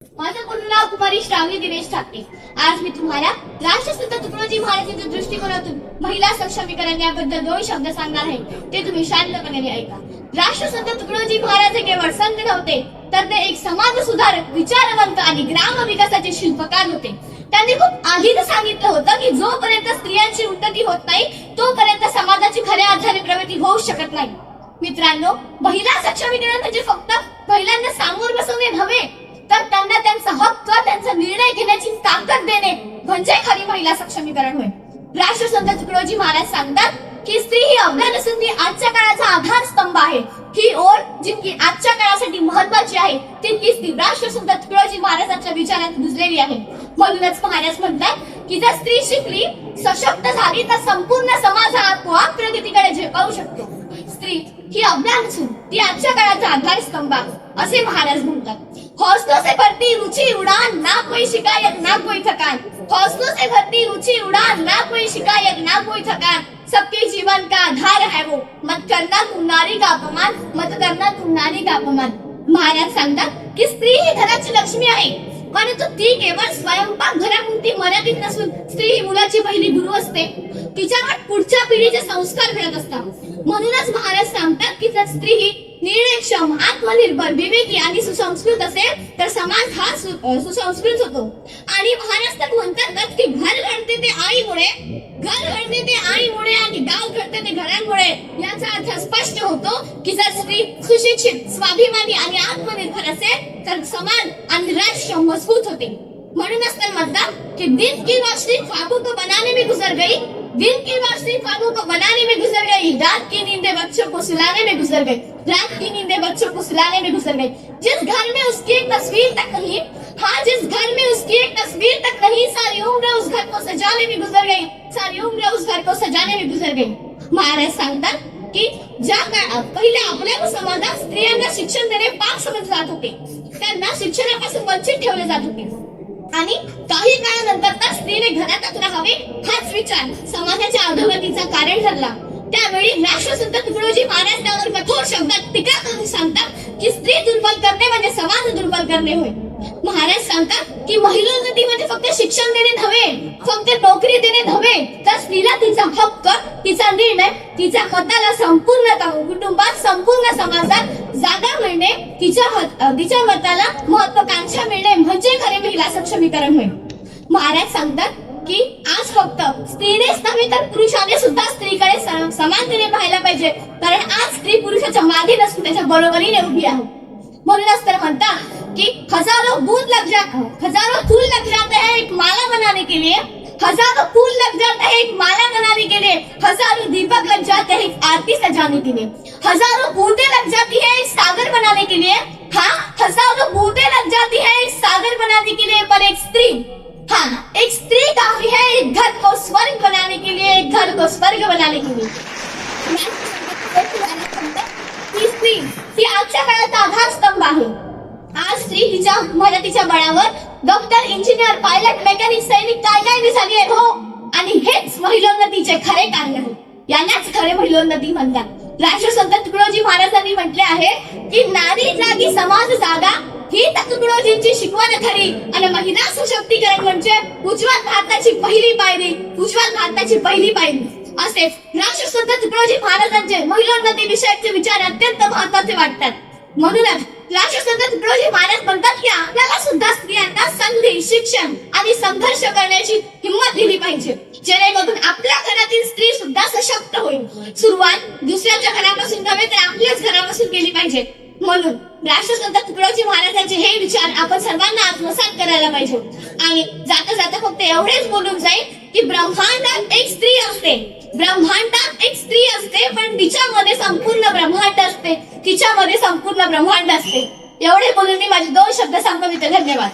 माझं पूर्ण नाव कुमारी श्रावणी दिनेश ठाकरे। आज मी तुम्हाला राष्ट्रसंत तुकडोजी महाराजांच्या दृष्टिकोनातून महिला सक्षमीकरण याबद्दल 2 शब्द सांगणार आहे, ते तुम्ही शांतपणे ऐका। राष्ट्रसंत तुकडोजी महाराज हे केवळ संत नव्हते, तर ते एक समाज सुधारक, विचारवंत आणि ग्राम विकासाचे शिल्पकार होते। त्यांनी खूप आधीच सांगितलं होतं की जोपर्यंत स्त्रियांची उन्नती होत नाही तोपर्यंत समाजाची खऱ्या अर्थाने प्रगती होऊ शकत नाही। मित्रांनो, महिला सक्षमीकरण म्हणजे फक्त महिलांना सामोर बसवणे नव्हे, तर त्यांना त्यांचा हक्क, त्यांचा निर्णय घेण्याची ताकद देणे म्हणजे खरी महिला सक्षमीकरण होय। राष्ट्रसंत तुकडोजी महाराज सांगतात की स्त्री ही अबला नसून ती आजच्या काळाचा आधारस्तंभ आहे। ही ओळ जितकी आजच्या काळासाठी महत्त्वाची आहे तितकीच ती राष्ट्रसंत तुकडोजी महाराजांच्या विचारात रुजलेली आहे। म्हणूनच महाराज म्हणतात की जर स्त्री शिकली, सशक्त झाली तर संपूर्ण समाज हा आपोआप प्रगतीकडे झेपावू शकतो। स्त्री ही अबला नसून ती आजच्या काळाचा आधारस्तंभ असे महाराज म्हणतात। हौसलों से भरती ऊंची उड़ान, ना कोई शिकायत ना कोई थकान। हौसलों से भरती ऊंची उड़ान, ना कोई शिकायत ना कोई थकान। सबके जीवन का आधार है वो, मत करना तुम नारी का अपमान, मत करना तुम नारी का अपमान। महाराज सांगतात की स्त्री ही घराची लक्ष्मी आहे, परंतु ती केवळ स्वयंपाक घरापुरती मर्यादित नसून स्त्री ही मुलाची पहिली गुरु असते। तिच्यावर पुढच्या पिढीचे संस्कार घडत असतात। म्हणूनच महाराज सांगतात की जर स्त्री ही निर्णयक्षम, आत्मनिर्भर, विवेकी आणि सुसंस्कृत असेल तर समाज हा सुसंस्कृत होतो। आणि महाराज तर म्हणतात की घर घडते ते आईमुळे, आणि गाव घडते ते घरांमुळे। याचा अर्थ स्पष्ट होतो की जर स्त्री सुशिक्षित, स्वाभिमानी आणि आत्मनिर्भर असेल तर समाज आणि राष्ट्र मजबूत होते। म्हणूनच तर म्हणतात की दिन की रोशनी ख्वाबों को बनाने में गुजर गई, दिन की रोशनी ख्वाबों को बनाने में गुजर गई, रात की नींदें बच्चों को सुलाने में गुजर गई, रात की नींदें बच्चों को सुलाने में गुजर गई। जिस घर में उसकी एक तस्वीर तक नहीं, जिस घर में उसकी एक तस्वीर तक नहीं, सारी उम्र उस घर को सजाने में गुजर गई, सारी उम्र उस घर को सजाने में गुजर गई। महाराज सांगतात की ज्या काळात पहिल्या आपल्या समाजात स्त्रियांना शिक्षण देणे पाप समजले जात होते, त्यांना शिक्षणापासून वंचित ठेवले जात होते आणि काही काळानंतर तर स्त्रीने घरातच राहावे हाच विचार समाजाच्या अधोगतीचा कारण ठरला। त्यावेळी राष्ट्रसंत तुकडोजी महाराज त्यावर कठोर शब्दात टीका करून सांगतात की स्त्री दुर्बल करणे म्हणजे समाज दुर्बल करणे होय। महाराज सांगतात की महिलोन्नती म्हणजे फक्त शिक्षण देणे नव्हे, फक्त नोकरी देणे नव्हे, तर स्त्रीला तिचा हक्क, तिचा निर्णय, तिच्या मताला संपूर्ण कुटुंबात, संपूर्ण समाजात जागा मिळणे, तिच्या मताला महत्वाकांक्षा मिळणे म्हणजे खरे महिला सक्षमीकरण होय। महाराज सांगतात की आज फक्त स्त्रीनेच नव्हे तर पुरुषाने सुद्धा स्त्रीकडे समानतेने पाहायला पाहिजे, कारण आज स्त्री पुरुषाच्या मागे नसून त्याच्या बरोबरीने उभी आहे। म्हणूनच तर म्हणतात कि हजारों फूल लग जाते हैं एक माला बनाने के लिए, हजारों फूल लग जाते हैं एक माला बनाने के लिए, हजारों दीपक लग जाते हैं एक आरती सजाने के लिए, हजारों बूंदें लग जाती है एक सागर बनाने के लिए। हजारों बूंदें लग जाती है एक सागर बनाने के लिए, पर एक स्त्री काफी है एक घर को स्वर्ग बनाने के लिए, एक घर को स्वर्ग बनाने के लिए। स्त्री ही आजच्या काळाचा आधारस्तंभ आहे। आज स्त्री तिच्या मदतीच्या बळावर डॉक्टर, इंजिनियर, पायलट, मेकॅनिक, सैनिक काय झाली आहे हो, आणि हेच महिलोन्नतीचे खरे कारण आहे। यांनाच खरे महिलोन्नती म्हणतात। राष्ट्रसंत तुकडोजी महाराजांनी म्हटले आहे की नारी जागी समाज जागा, ही तुकडोजींची शिकवण खरी, आणि महिला सशक्तीकरण म्हणजे उज्ज्वल भारताची पहिली पायरी, उज्ज्वल भारताची पहिली पायरी। असेच राष्ट्रसंत तुकडोजी महाराजांचे महिलोन्नती विषयीचे विचार अत्यंत महत्त्वाचे वाटतात। म्हणूनच राष्ट्रसंत तुकडोजी महाराज म्हणतात की आपल्याला सुद्धा स्त्रियांना संधी, शिक्षण आणि संघर्ष करण्याची हिंमत दिली पाहिजे, जेणेकरून आपल्या घरातील स्त्री सुद्धा सशक्त होईल। सुरुवात दुसऱ्याच्या घरापासून नव्हे तर आपल्याच घरापासून केली पाहिजे। म्हणून राष्ट्रसंत तुकडोजी महाराजांचे हे विचार आपण सर्वांना आत्मसात करायला पाहिजे। आणि जाता जाता फक्त एवढेच बोलून जाईल की ब्रह्मांडात एक स्त्री असते, पण तिच्यामध्ये संपूर्ण ब्रह्मांड असते, तिच्यामध्ये संपूर्ण ब्रह्मांड असते। एवढे बोलून मी माझे 2 शब्द संपविते। धन्यवाद।